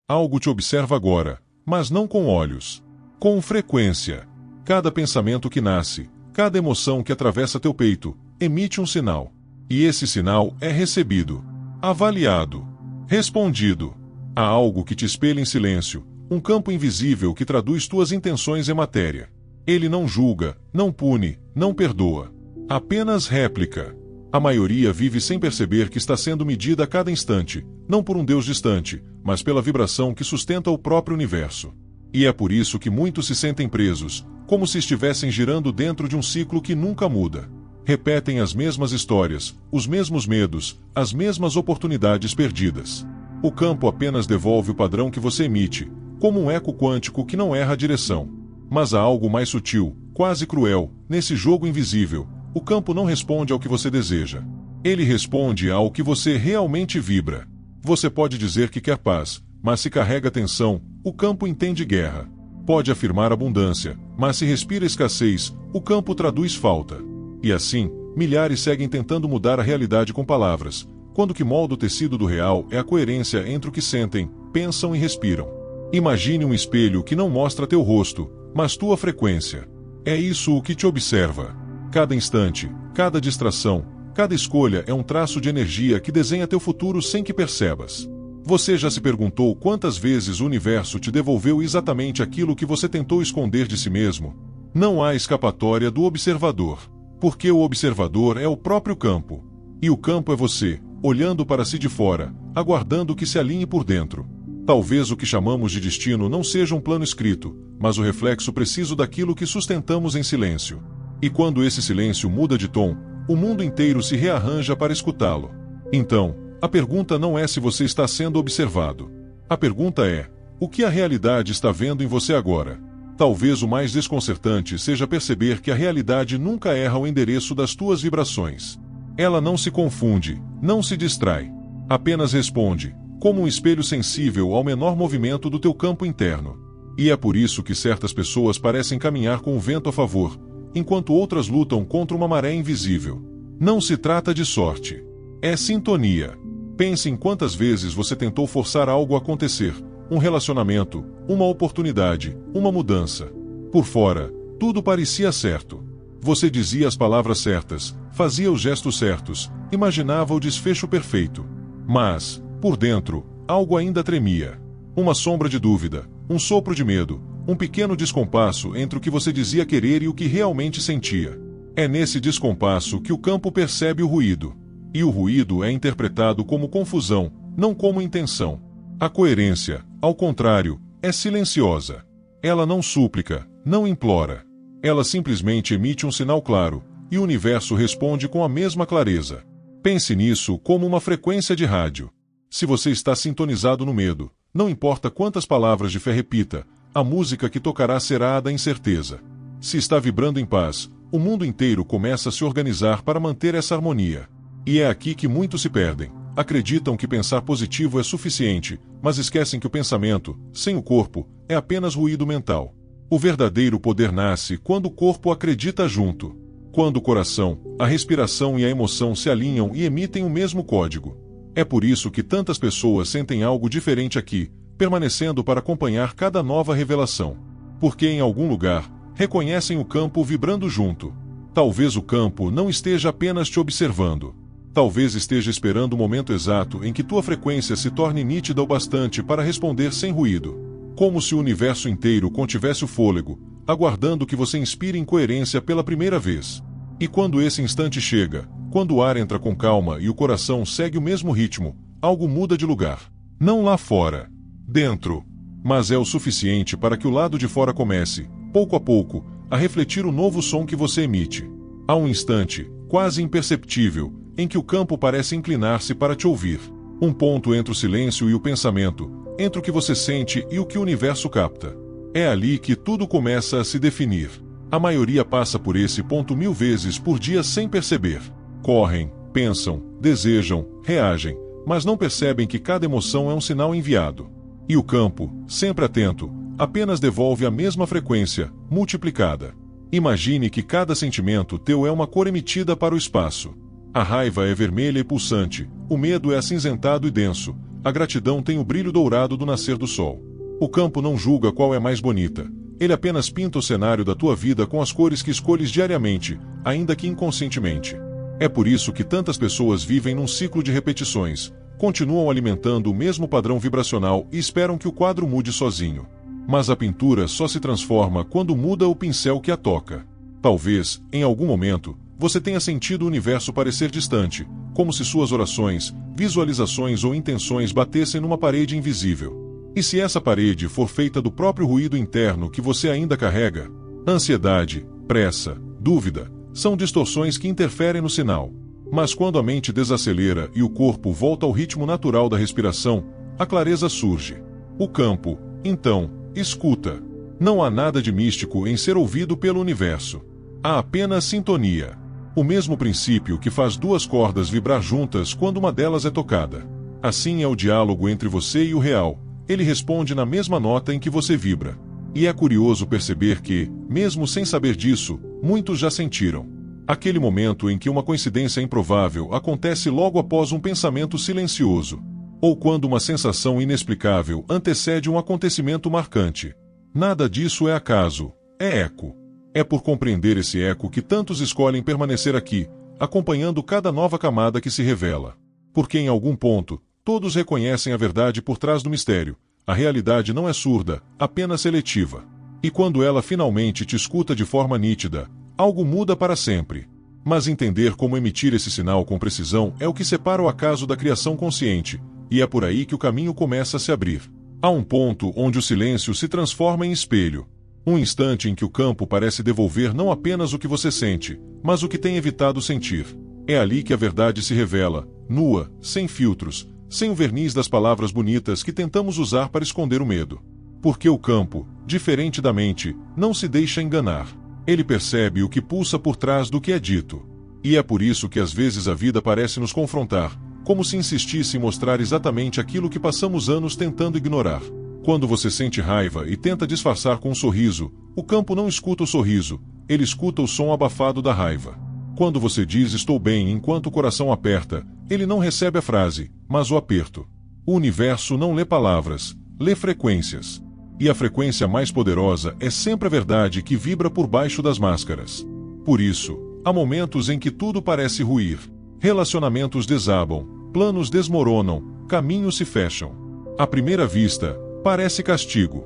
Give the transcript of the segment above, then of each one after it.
Algo te observa agora, mas não com olhos. Com frequência. Cada pensamento que nasce, cada emoção que atravessa teu peito, emite um sinal. E esse sinal é recebido, avaliado, respondido. Há algo que te espelha em silêncio, um campo invisível que traduz tuas intenções em matéria. Ele não julga, não pune, não perdoa. Apenas réplica. A maioria vive sem perceber que está sendo medida a cada instante, não por um Deus distante, mas pela vibração que sustenta o próprio universo. E é por isso que muitos se sentem presos, como se estivessem girando dentro de um ciclo que nunca muda. Repetem as mesmas histórias, os mesmos medos, as mesmas oportunidades perdidas. O campo apenas devolve o padrão que você emite, como um eco quântico que não erra a direção. Mas há algo mais sutil, quase cruel, nesse jogo invisível. O campo não responde ao que você deseja. Ele responde ao que você realmente vibra. Você pode dizer que quer paz, mas se carrega tensão, o campo entende guerra. Pode afirmar abundância, mas se respira escassez, o campo traduz falta. E assim, milhares seguem tentando mudar a realidade com palavras, quando o que molda o tecido do real é a coerência entre o que sentem, pensam e respiram. Imagine um espelho que não mostra teu rosto, mas tua frequência. É isso o que te observa. Cada instante, cada distração, cada escolha é um traço de energia que desenha teu futuro sem que percebas. Você já se perguntou quantas vezes o universo te devolveu exatamente aquilo que você tentou esconder de si mesmo? Não há escapatória do observador, porque o observador é o próprio campo. E o campo é você, olhando para si de fora, aguardando que se alinhe por dentro. Talvez o que chamamos de destino não seja um plano escrito, mas o reflexo preciso daquilo que sustentamos em silêncio. E quando esse silêncio muda de tom, o mundo inteiro se rearranja para escutá-lo. Então, a pergunta não é se você está sendo observado. A pergunta é, o que a realidade está vendo em você agora? Talvez o mais desconcertante seja perceber que a realidade nunca erra o endereço das tuas vibrações. Ela não se confunde, não se distrai. Apenas responde, como um espelho sensível ao menor movimento do teu campo interno. E é por isso que certas pessoas parecem caminhar com o vento a favor, enquanto outras lutam contra uma maré invisível. Não se trata de sorte. É sintonia. Pense em quantas vezes você tentou forçar algo a acontecer, um relacionamento, uma oportunidade, uma mudança. Por fora, tudo parecia certo. Você dizia as palavras certas, fazia os gestos certos, imaginava o desfecho perfeito. Mas, por dentro, algo ainda tremia. Uma sombra de dúvida, um sopro de medo, um pequeno descompasso entre o que você dizia querer e o que realmente sentia. É nesse descompasso que o campo percebe o ruído. E o ruído é interpretado como confusão, não como intenção. A coerência, ao contrário, é silenciosa. Ela não súplica, não implora. Ela simplesmente emite um sinal claro, e o universo responde com a mesma clareza. Pense nisso como uma frequência de rádio. Se você está sintonizado no medo, não importa quantas palavras de fé repita, a música que tocará será a da incerteza. Se está vibrando em paz, o mundo inteiro começa a se organizar para manter essa harmonia. E é aqui que muitos se perdem. Acreditam que pensar positivo é suficiente, mas esquecem que o pensamento, sem o corpo, é apenas ruído mental. O verdadeiro poder nasce quando o corpo acredita junto. Quando o coração, a respiração e a emoção se alinham e emitem o mesmo código. É por isso que tantas pessoas sentem algo diferente aqui, permanecendo para acompanhar cada nova revelação. Porque em algum lugar, reconhecem o campo vibrando junto. Talvez o campo não esteja apenas te observando. Talvez esteja esperando o momento exato em que tua frequência se torne nítida o bastante para responder sem ruído. Como se o universo inteiro contivesse o fôlego, aguardando que você inspire em coerência pela primeira vez. E quando esse instante chega, quando o ar entra com calma e o coração segue o mesmo ritmo, algo muda de lugar. Não lá fora. Dentro. Mas é o suficiente para que o lado de fora comece, pouco a pouco, a refletir o novo som que você emite. Há um instante, quase imperceptível, em que o campo parece inclinar-se para te ouvir. Um ponto entre o silêncio e o pensamento, entre o que você sente e o que o universo capta. É ali que tudo começa a se definir. A maioria passa por esse ponto 1000 vezes por dia sem perceber. Correm, pensam, desejam, reagem, mas não percebem que cada emoção é um sinal enviado. E o campo, sempre atento, apenas devolve a mesma frequência, multiplicada. Imagine que cada sentimento teu é uma cor emitida para o espaço. A raiva é vermelha e pulsante, o medo é acinzentado e denso, a gratidão tem o brilho dourado do nascer do sol. O campo não julga qual é mais bonita. Ele apenas pinta o cenário da tua vida com as cores que escolhes diariamente, ainda que inconscientemente. É por isso que tantas pessoas vivem num ciclo de repetições, continuam alimentando o mesmo padrão vibracional e esperam que o quadro mude sozinho. Mas a pintura só se transforma quando muda o pincel que a toca. Talvez, em algum momento, você tenha sentido o universo parecer distante, como se suas orações, visualizações ou intenções batessem numa parede invisível. E se essa parede for feita do próprio ruído interno que você ainda carrega? Ansiedade, pressa, dúvida, são distorções que interferem no sinal. Mas quando a mente desacelera e o corpo volta ao ritmo natural da respiração, a clareza surge. O campo, então, escuta. Não há nada de místico em ser ouvido pelo universo. Há apenas sintonia. O mesmo princípio que faz duas cordas vibrar juntas quando uma delas é tocada. Assim é o diálogo entre você e o real. Ele responde na mesma nota em que você vibra. E é curioso perceber que, mesmo sem saber disso, muitos já sentiram. Aquele momento em que uma coincidência improvável acontece logo após um pensamento silencioso. Ou quando uma sensação inexplicável antecede um acontecimento marcante. Nada disso é acaso, é eco. É por compreender esse eco que tantos escolhem permanecer aqui, acompanhando cada nova camada que se revela. Porque em algum ponto, todos reconhecem a verdade por trás do mistério. A realidade não é surda, apenas seletiva. E quando ela finalmente te escuta de forma nítida, algo muda para sempre. Mas entender como emitir esse sinal com precisão é o que separa o acaso da criação consciente, e é por aí que o caminho começa a se abrir. Há um ponto onde o silêncio se transforma em espelho. Um instante em que o campo parece devolver não apenas o que você sente, mas o que tem evitado sentir. É ali que a verdade se revela, nua, sem filtros, sem o verniz das palavras bonitas que tentamos usar para esconder o medo. Porque o campo, diferente da mente, não se deixa enganar. Ele percebe o que pulsa por trás do que é dito. E é por isso que às vezes a vida parece nos confrontar, como se insistisse em mostrar exatamente aquilo que passamos anos tentando ignorar. Quando você sente raiva e tenta disfarçar com um sorriso, o campo não escuta o sorriso, ele escuta o som abafado da raiva. Quando você diz estou bem enquanto o coração aperta, ele não recebe a frase, mas o aperto. O universo não lê palavras, lê frequências. E a frequência mais poderosa é sempre a verdade que vibra por baixo das máscaras. Por isso, há momentos em que tudo parece ruir. Relacionamentos desabam, planos desmoronam, caminhos se fecham. À primeira vista, parece castigo.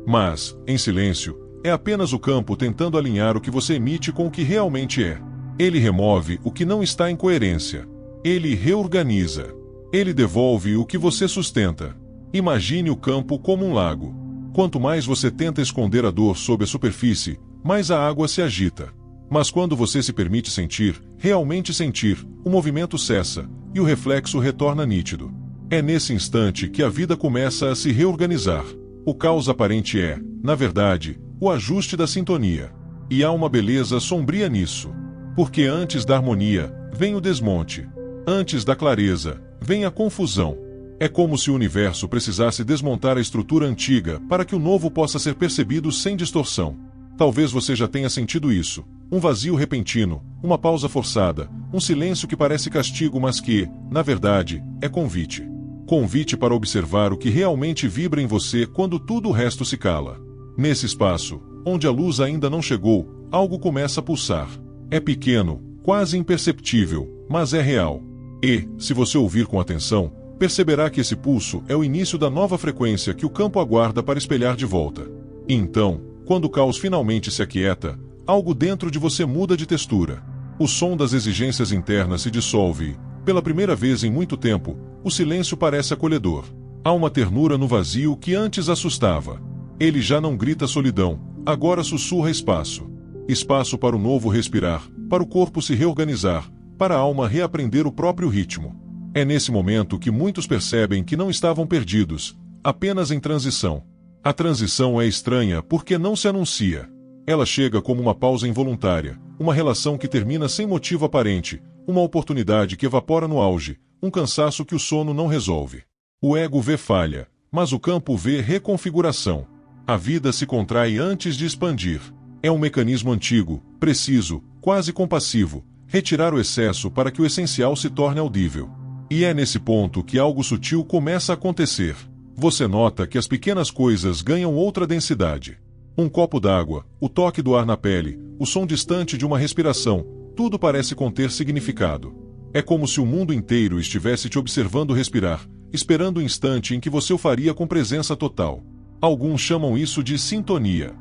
Mas, em silêncio, é apenas o campo tentando alinhar o que você emite com o que realmente é. Ele remove o que não está em coerência. Ele reorganiza. Ele devolve o que você sustenta. Imagine o campo como um lago. Quanto mais você tenta esconder a dor sob a superfície, mais a água se agita. Mas quando você se permite sentir, realmente sentir, o movimento cessa, e o reflexo retorna nítido. É nesse instante que a vida começa a se reorganizar. O caos aparente é, na verdade, o ajuste da sintonia. E há uma beleza sombria nisso. Porque antes da harmonia, vem o desmonte. Antes da clareza, vem a confusão. É como se o universo precisasse desmontar a estrutura antiga para que o novo possa ser percebido sem distorção. Talvez você já tenha sentido isso. Um vazio repentino, uma pausa forçada, um silêncio que parece castigo mas que, na verdade, é convite. Convite para observar o que realmente vibra em você quando tudo o resto se cala. Nesse espaço, onde a luz ainda não chegou, algo começa a pulsar. É pequeno, quase imperceptível, mas é real. E, se você ouvir com atenção, perceberá que esse pulso é o início da nova frequência que o campo aguarda para espelhar de volta. E então, quando o caos finalmente se aquieta, algo dentro de você muda de textura. O som das exigências internas se dissolve e, pela primeira vez em muito tempo, o silêncio parece acolhedor. Há uma ternura no vazio que antes assustava. Ele já não grita solidão, agora sussurra espaço. Espaço para o novo respirar, para o corpo se reorganizar, para a alma reaprender o próprio ritmo. É nesse momento que muitos percebem que não estavam perdidos, apenas em transição. A transição é estranha porque não se anuncia. Ela chega como uma pausa involuntária, uma relação que termina sem motivo aparente, uma oportunidade que evapora no auge, um cansaço que o sono não resolve. O ego vê falha, mas o campo vê reconfiguração. A vida se contrai antes de expandir. É um mecanismo antigo, preciso, quase compassivo, retirar o excesso para que o essencial se torne audível. E é nesse ponto que algo sutil começa a acontecer. Você nota que as pequenas coisas ganham outra densidade. Um copo d'água, o toque do ar na pele, o som distante de uma respiração, tudo parece conter significado. É como se o mundo inteiro estivesse te observando respirar, esperando o instante em que você o faria com presença total. Alguns chamam isso de sintonia.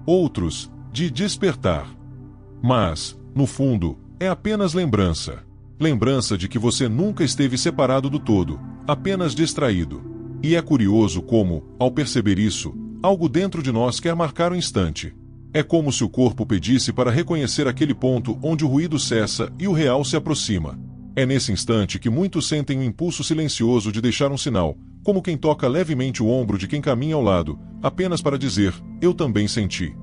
Outros, de despertar. Mas, no fundo, é apenas lembrança. Lembrança de que você nunca esteve separado do todo, apenas distraído. E é curioso como, ao perceber isso, algo dentro de nós quer marcar o instante. É como se o corpo pedisse para reconhecer aquele ponto onde o ruído cessa e o real se aproxima. É nesse instante que muitos sentem o impulso silencioso de deixar um sinal, como quem toca levemente o ombro de quem caminha ao lado, apenas para dizer, eu também senti.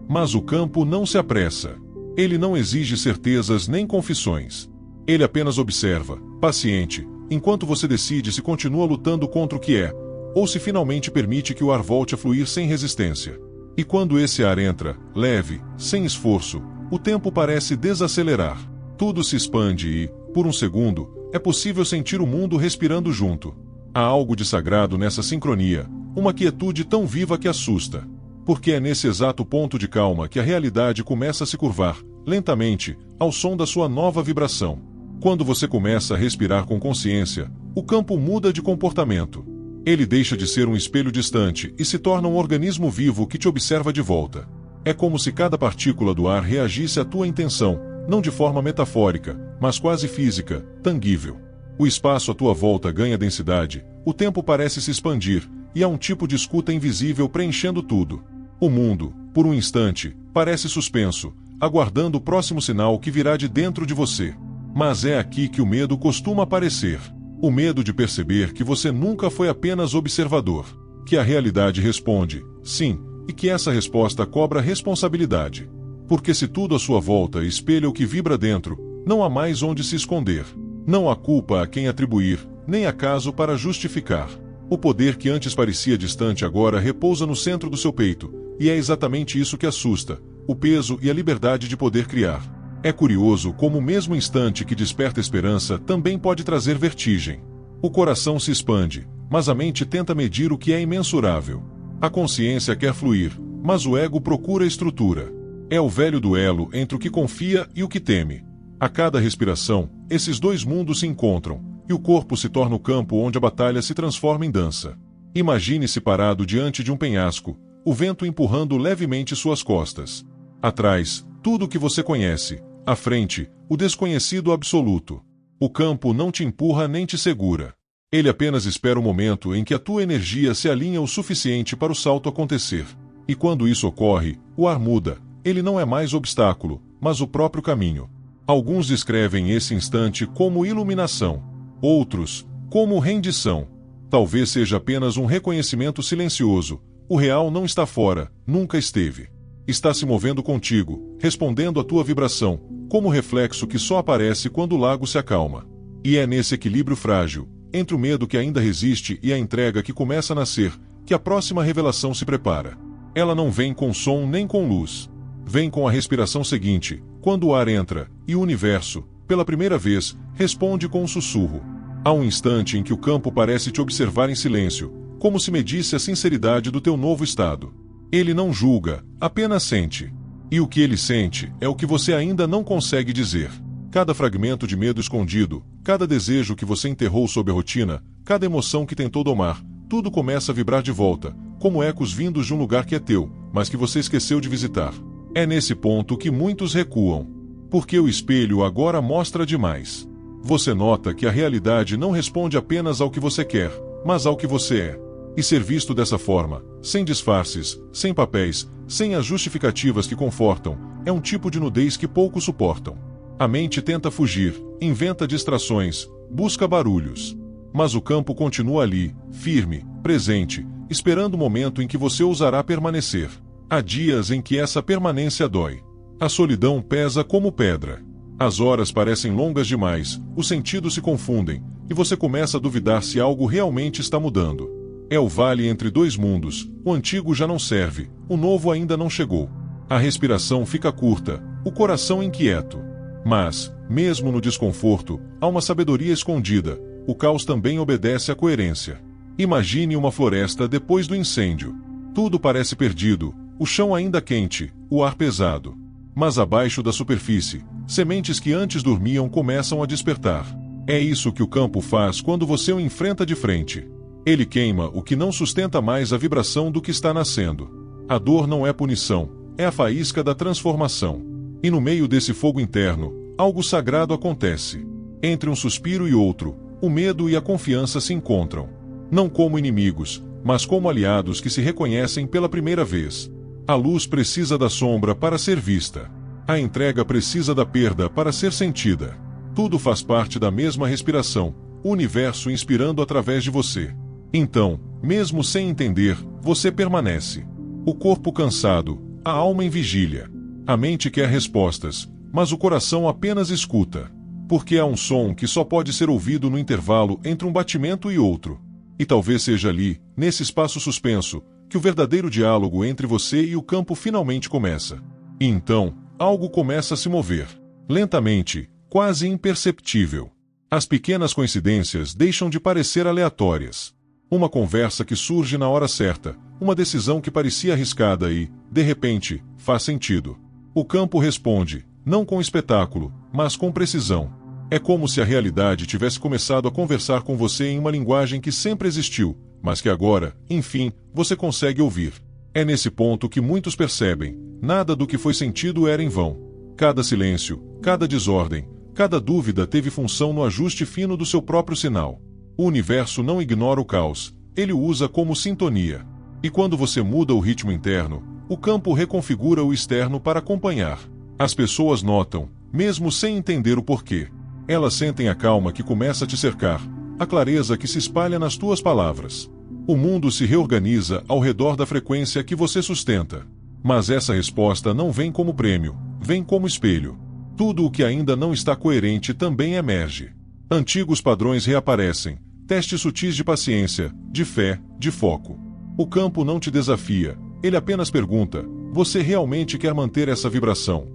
Mas o campo não se apressa. Ele não exige certezas nem confissões. Ele apenas observa, paciente, enquanto você decide se continua lutando contra o que é, ou se finalmente permite que o ar volte a fluir sem resistência. E quando esse ar entra, leve, sem esforço, o tempo parece desacelerar. Tudo se expande e, por um segundo, é possível sentir o mundo respirando junto. Há algo de sagrado nessa sincronia, uma quietude tão viva que assusta. Porque é nesse exato ponto de calma que a realidade começa a se curvar, lentamente, ao som da sua nova vibração. Quando você começa a respirar com consciência, o campo muda de comportamento. Ele deixa de ser um espelho distante e se torna um organismo vivo que te observa de volta. É como se cada partícula do ar reagisse à tua intenção, não de forma metafórica, mas quase física, tangível. O espaço à tua volta ganha densidade, o tempo parece se expandir, e há um tipo de escuta invisível preenchendo tudo. O mundo, por um instante, parece suspenso, aguardando o próximo sinal que virá de dentro de você. Mas é aqui que o medo costuma aparecer. O medo de perceber que você nunca foi apenas observador. Que a realidade responde, sim, e que essa resposta cobra responsabilidade. Porque se tudo à sua volta espelha o que vibra dentro, não há mais onde se esconder. Não há culpa a quem atribuir, nem acaso para justificar. O poder que antes parecia distante agora repousa no centro do seu peito, e é exatamente isso que assusta, o peso e a liberdade de poder criar. É curioso como o mesmo instante que desperta esperança também pode trazer vertigem. O coração se expande, mas a mente tenta medir o que é imensurável. A consciência quer fluir, mas o ego procura estrutura. É o velho duelo entre o que confia e o que teme. A cada respiração, esses dois mundos se encontram, e o corpo se torna o campo onde a batalha se transforma em dança. Imagine-se parado diante de um penhasco, o vento empurrando levemente suas costas. Atrás, tudo o que você conhece. À frente, o desconhecido absoluto. O campo não te empurra nem te segura. Ele apenas espera o momento em que a tua energia se alinha o suficiente para o salto acontecer. E quando isso ocorre, o ar muda. Ele não é mais obstáculo, mas o próprio caminho. Alguns descrevem esse instante como iluminação. Outros, como rendição. Talvez seja apenas um reconhecimento silencioso. O real não está fora, nunca esteve. Está se movendo contigo, respondendo à tua vibração, como reflexo que só aparece quando o lago se acalma. E é nesse equilíbrio frágil, entre o medo que ainda resiste e a entrega que começa a nascer, que a próxima revelação se prepara. Ela não vem com som nem com luz. Vem com a respiração seguinte, quando o ar entra, e o universo, pela primeira vez, responde com um sussurro. Há um instante em que o campo parece te observar em silêncio, como se medisse a sinceridade do teu novo estado. Ele não julga, apenas sente. E o que ele sente é o que você ainda não consegue dizer. Cada fragmento de medo escondido, cada desejo que você enterrou sob a rotina, cada emoção que tentou domar, tudo começa a vibrar de volta, como ecos vindos de um lugar que é teu, mas que você esqueceu de visitar. É nesse ponto que muitos recuam. Porque o espelho agora mostra demais. Você nota que a realidade não responde apenas ao que você quer, mas ao que você é. E ser visto dessa forma, sem disfarces, sem papéis, sem as justificativas que confortam, é um tipo de nudez que poucos suportam. A mente tenta fugir, inventa distrações, busca barulhos. Mas o campo continua ali, firme, presente, esperando o momento em que você ousará permanecer. Há dias em que essa permanência dói. A solidão pesa como pedra. As horas parecem longas demais, os sentidos se confundem, e você começa a duvidar se algo realmente está mudando. É o vale entre dois mundos, o antigo já não serve, o novo ainda não chegou. A respiração fica curta, o coração inquieto. Mas, mesmo no desconforto, há uma sabedoria escondida. O caos também obedece à coerência. Imagine uma floresta depois do incêndio. Tudo parece perdido, o chão ainda quente, o ar pesado. Mas abaixo da superfície, sementes que antes dormiam começam a despertar. É isso que o campo faz quando você o enfrenta de frente. Ele queima o que não sustenta mais a vibração do que está nascendo. A dor não é punição, é a faísca da transformação. E no meio desse fogo interno, algo sagrado acontece. Entre um suspiro e outro, o medo e a confiança se encontram. Não como inimigos, mas como aliados que se reconhecem pela primeira vez. A luz precisa da sombra para ser vista. A entrega precisa da perda para ser sentida. Tudo faz parte da mesma respiração, o universo inspirando através de você. Então, mesmo sem entender, você permanece. O corpo cansado, a alma em vigília. A mente quer respostas, mas o coração apenas escuta. Porque há um som que só pode ser ouvido no intervalo entre um batimento e outro. E talvez seja ali, nesse espaço suspenso, que o verdadeiro diálogo entre você e o campo finalmente começa. E então, algo começa a se mover. Lentamente, quase imperceptível. As pequenas coincidências deixam de parecer aleatórias. Uma conversa que surge na hora certa, uma decisão que parecia arriscada e, de repente, faz sentido. O campo responde, não com espetáculo, mas com precisão. É como se a realidade tivesse começado a conversar com você em uma linguagem que sempre existiu, mas que agora, enfim, você consegue ouvir. É nesse ponto que muitos percebem, nada do que foi sentido era em vão. Cada silêncio, cada desordem, cada dúvida teve função no ajuste fino do seu próprio sinal. O universo não ignora o caos, ele o usa como sintonia. E quando você muda o ritmo interno, o campo reconfigura o externo para acompanhar. As pessoas notam, mesmo sem entender o porquê. Elas sentem a calma que começa a te cercar, a clareza que se espalha nas tuas palavras. O mundo se reorganiza ao redor da frequência que você sustenta. Mas essa resposta não vem como prêmio, vem como espelho. Tudo o que ainda não está coerente também emerge. Antigos padrões reaparecem, testes sutis de paciência, de fé, de foco. O campo não te desafia, ele apenas pergunta: você realmente quer manter essa vibração?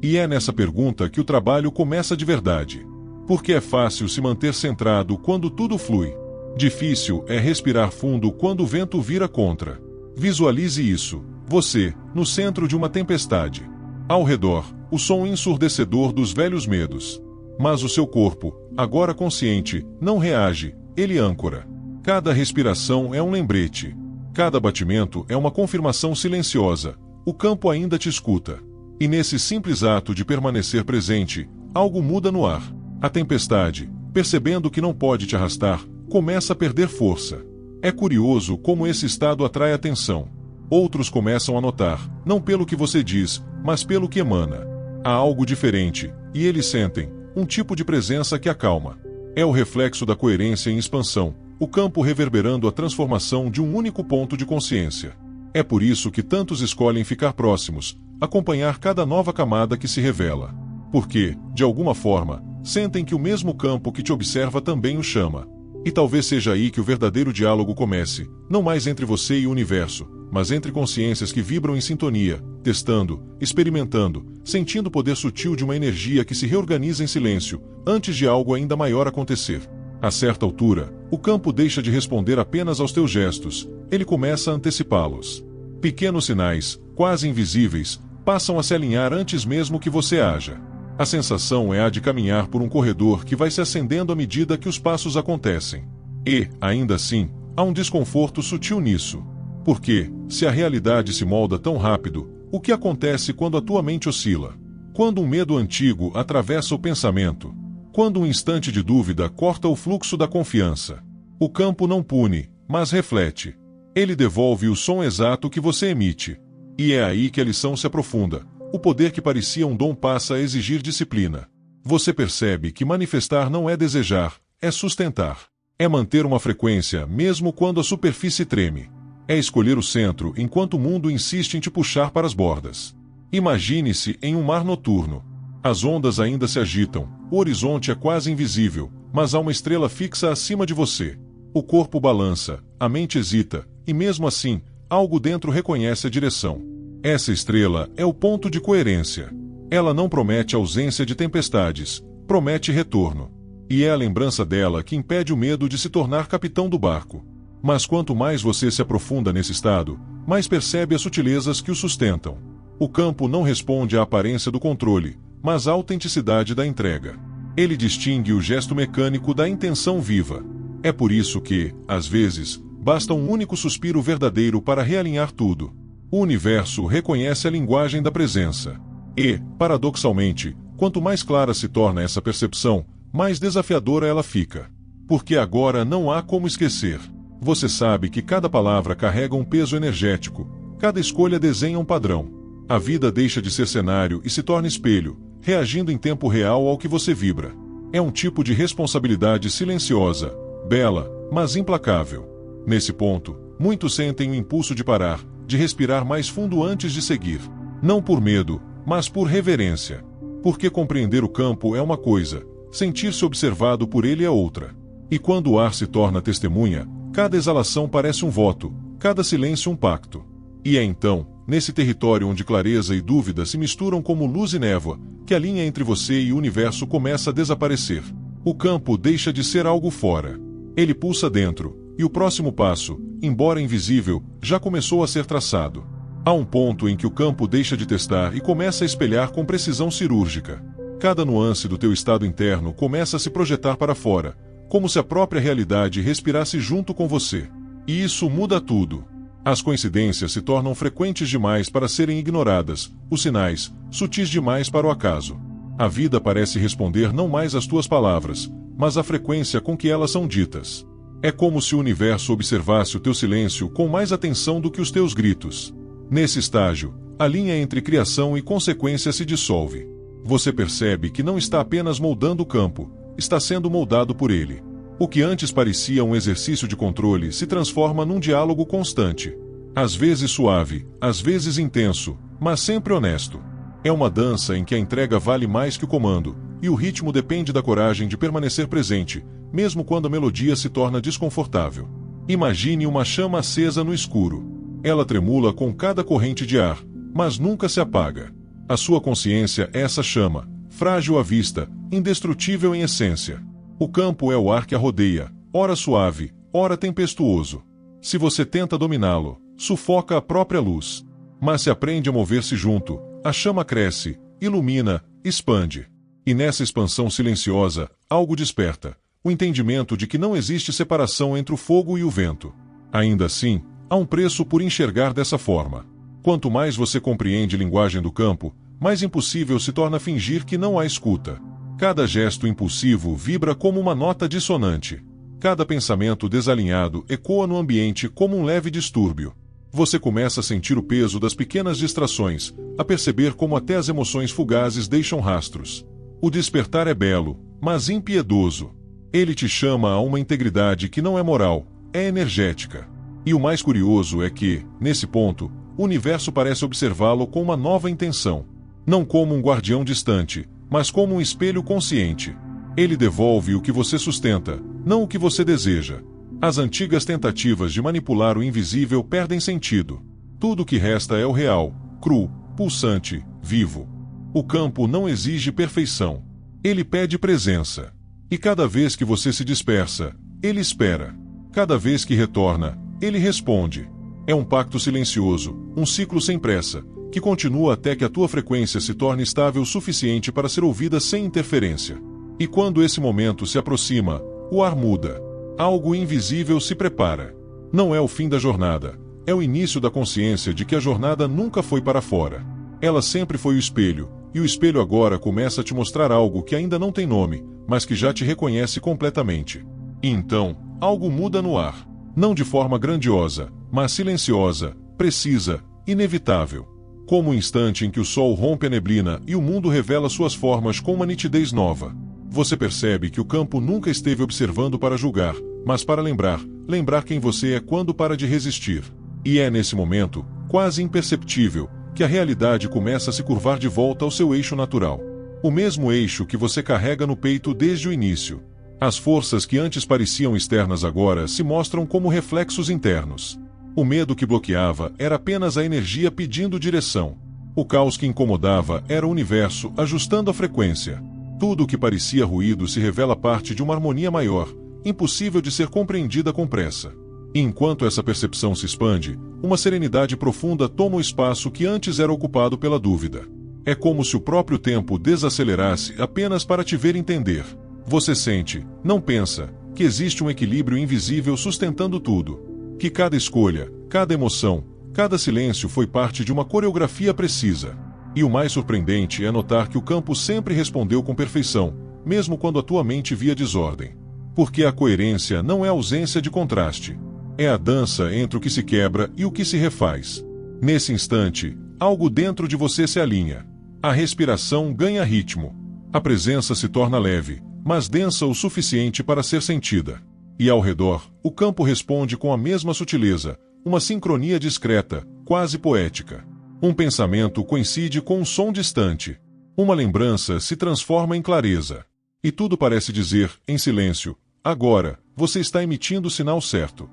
E é nessa pergunta que o trabalho começa de verdade. Porque é fácil se manter centrado quando tudo flui. Difícil é respirar fundo quando o vento vira contra. Visualize isso, você, no centro de uma tempestade. Ao redor, o som ensurdecedor dos velhos medos. Mas o seu corpo, agora consciente, não reage, ele âncora. Cada respiração é um lembrete. Cada batimento é uma confirmação silenciosa. O campo ainda te escuta. E nesse simples ato de permanecer presente, algo muda no ar. A tempestade, percebendo que não pode te arrastar, começa a perder força. É curioso como esse estado atrai atenção. Outros começam a notar, não pelo que você diz, mas pelo que emana. Há algo diferente, e eles sentem, um tipo de presença que acalma. É o reflexo da coerência em expansão, o campo reverberando a transformação de um único ponto de consciência. É por isso que tantos escolhem ficar próximos, acompanhar cada nova camada que se revela. Porque, de alguma forma, sentem que o mesmo campo que te observa também o chama. E talvez seja aí que o verdadeiro diálogo comece, não mais entre você e o universo, mas entre consciências que vibram em sintonia, testando, experimentando, sentindo o poder sutil de uma energia que se reorganiza em silêncio, antes de algo ainda maior acontecer. A certa altura, o campo deixa de responder apenas aos teus gestos, ele começa a antecipá-los. Pequenos sinais, quase invisíveis, passam a se alinhar antes mesmo que você haja. A sensação é a de caminhar por um corredor que vai se acendendo à medida que os passos acontecem. E, ainda assim, há um desconforto sutil nisso. Porque, se a realidade se molda tão rápido, o que acontece quando a tua mente oscila? Quando um medo antigo atravessa o pensamento? Quando um instante de dúvida corta o fluxo da confiança? O campo não pune, mas reflete. Ele devolve o som exato que você emite. E é aí que a lição se aprofunda. O poder que parecia um dom passa a exigir disciplina. Você percebe que manifestar não é desejar, é sustentar. É manter uma frequência mesmo quando a superfície treme. É escolher o centro enquanto o mundo insiste em te puxar para as bordas. Imagine-se em um mar noturno. As ondas ainda se agitam, o horizonte é quase invisível, mas há uma estrela fixa acima de você. O corpo balança, a mente hesita, e mesmo assim, algo dentro reconhece a direção. Essa estrela é o ponto de coerência. Ela não promete ausência de tempestades, promete retorno. E é a lembrança dela que impede o medo de se tornar capitão do barco. Mas quanto mais você se aprofunda nesse estado, mais percebe as sutilezas que o sustentam. O campo não responde à aparência do controle, mas à autenticidade da entrega. Ele distingue o gesto mecânico da intenção viva. É por isso que, às vezes, basta um único suspiro verdadeiro para realinhar tudo. O universo reconhece a linguagem da presença. E, paradoxalmente, quanto mais clara se torna essa percepção, mais desafiadora ela fica. Porque agora não há como esquecer. Você sabe que cada palavra carrega um peso energético, cada escolha desenha um padrão. A vida deixa de ser cenário e se torna espelho, reagindo em tempo real ao que você vibra. É um tipo de responsabilidade silenciosa, bela, mas implacável. Nesse ponto, muitos sentem o impulso de parar, de respirar mais fundo antes de seguir. Não por medo, mas por reverência. Porque compreender o campo é uma coisa, sentir-se observado por ele é outra. E quando o ar se torna testemunha, cada exalação parece um voto, cada silêncio um pacto. E é então, nesse território onde clareza e dúvida se misturam como luz e névoa, que a linha entre você e o universo começa a desaparecer. O campo deixa de ser algo fora. Ele pulsa dentro, e o próximo passo, embora invisível, já começou a ser traçado. Há um ponto em que o campo deixa de testar e começa a espelhar com precisão cirúrgica. Cada nuance do teu estado interno começa a se projetar para fora, como se a própria realidade respirasse junto com você. E isso muda tudo. As coincidências se tornam frequentes demais para serem ignoradas, os sinais, sutis demais para o acaso. A vida parece responder não mais às tuas palavras, mas à frequência com que elas são ditas. É como se o universo observasse o teu silêncio com mais atenção do que os teus gritos. Nesse estágio, a linha entre criação e consequência se dissolve. Você percebe que não está apenas moldando o campo, está sendo moldado por ele. O que antes parecia um exercício de controle se transforma num diálogo constante. Às vezes suave, às vezes intenso, mas sempre honesto. É uma dança em que a entrega vale mais que o comando, e o ritmo depende da coragem de permanecer presente, mesmo quando a melodia se torna desconfortável. Imagine uma chama acesa no escuro. Ela tremula com cada corrente de ar, mas nunca se apaga. A sua consciência é essa chama, frágil à vista, indestrutível em essência. O campo é o ar que a rodeia, ora suave, ora tempestuoso. Se você tenta dominá-lo, sufoca a própria luz. Mas se aprende a mover-se junto, a chama cresce, ilumina, expande. E nessa expansão silenciosa, algo desperta, o entendimento de que não existe separação entre o fogo e o vento. Ainda assim, há um preço por enxergar dessa forma. Quanto mais você compreende a linguagem do campo, mais impossível se torna fingir que não há escuta. Cada gesto impulsivo vibra como uma nota dissonante. Cada pensamento desalinhado ecoa no ambiente como um leve distúrbio. Você começa a sentir o peso das pequenas distrações, a perceber como até as emoções fugazes deixam rastros. O despertar é belo, mas impiedoso. Ele te chama a uma integridade que não é moral, é energética. E o mais curioso é que, nesse ponto, o universo parece observá-lo com uma nova intenção. Não como um guardião distante, mas como um espelho consciente. Ele devolve o que você sustenta, não o que você deseja. As antigas tentativas de manipular o invisível perdem sentido. Tudo o que resta é o real, cru, pulsante, vivo. O campo não exige perfeição. Ele pede presença. E cada vez que você se dispersa, ele espera. Cada vez que retorna, ele responde. É um pacto silencioso, um ciclo sem pressa, que continua até que a tua frequência se torne estável o suficiente para ser ouvida sem interferência. E quando esse momento se aproxima, o ar muda. Algo invisível se prepara. Não é o fim da jornada, é o início da consciência de que a jornada nunca foi para fora. Ela sempre foi o espelho, e o espelho agora começa a te mostrar algo que ainda não tem nome, mas que já te reconhece completamente. E então, algo muda no ar. Não de forma grandiosa, mas silenciosa, precisa, inevitável. Como o instante em que o sol rompe a neblina e o mundo revela suas formas com uma nitidez nova. Você percebe que o campo nunca esteve observando para julgar, mas para lembrar quem você é quando para de resistir. E é nesse momento, quase imperceptível, que a realidade começa a se curvar de volta ao seu eixo natural. O mesmo eixo que você carrega no peito desde o início. As forças que antes pareciam externas agora se mostram como reflexos internos. O medo que bloqueava era apenas a energia pedindo direção. O caos que incomodava era o universo ajustando a frequência. Tudo o que parecia ruído se revela parte de uma harmonia maior, impossível de ser compreendida com pressa. E enquanto essa percepção se expande, uma serenidade profunda toma o espaço que antes era ocupado pela dúvida. É como se o próprio tempo desacelerasse apenas para te ver entender. Você sente, não pensa, que existe um equilíbrio invisível sustentando tudo. Que cada escolha, cada emoção, cada silêncio foi parte de uma coreografia precisa. E o mais surpreendente é notar que o campo sempre respondeu com perfeição, mesmo quando a tua mente via desordem. Porque a coerência não é ausência de contraste. É a dança entre o que se quebra e o que se refaz. Nesse instante, algo dentro de você se alinha. A respiração ganha ritmo. A presença se torna leve, mas densa o suficiente para ser sentida. E ao redor, o campo responde com a mesma sutileza, uma sincronia discreta, quase poética. Um pensamento coincide com um som distante. Uma lembrança se transforma em clareza. E tudo parece dizer, em silêncio, agora, você está emitindo o sinal certo.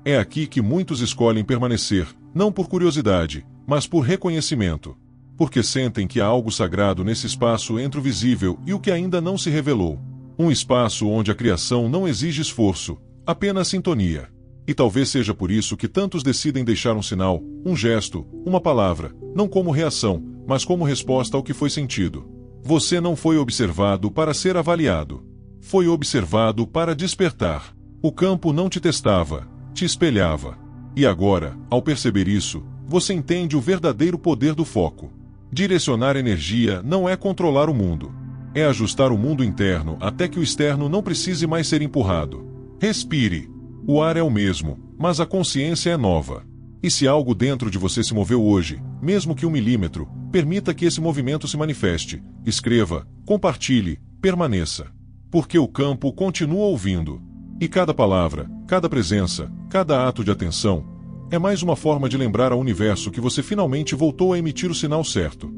É aqui que muitos escolhem permanecer, não por curiosidade, mas por reconhecimento. Porque sentem que há algo sagrado nesse espaço entre o visível e o que ainda não se revelou. Um espaço onde a criação não exige esforço, apenas sintonia. E talvez seja por isso que tantos decidem deixar um sinal, um gesto, uma palavra, não como reação, mas como resposta ao que foi sentido. Você não foi observado para ser avaliado. Foi observado para despertar. O campo não te testava, te espelhava. E agora, ao perceber isso, você entende o verdadeiro poder do foco. Direcionar energia não é controlar o mundo. É ajustar o mundo interno até que o externo não precise mais ser empurrado. Respire. O ar é o mesmo, mas a consciência é nova. E se algo dentro de você se moveu hoje, mesmo que 1 milímetro, permita que esse movimento se manifeste. Escreva, compartilhe, permaneça. Porque o campo continua ouvindo. E cada palavra, cada presença, cada ato de atenção, é mais uma forma de lembrar ao universo que você finalmente voltou a emitir o sinal certo.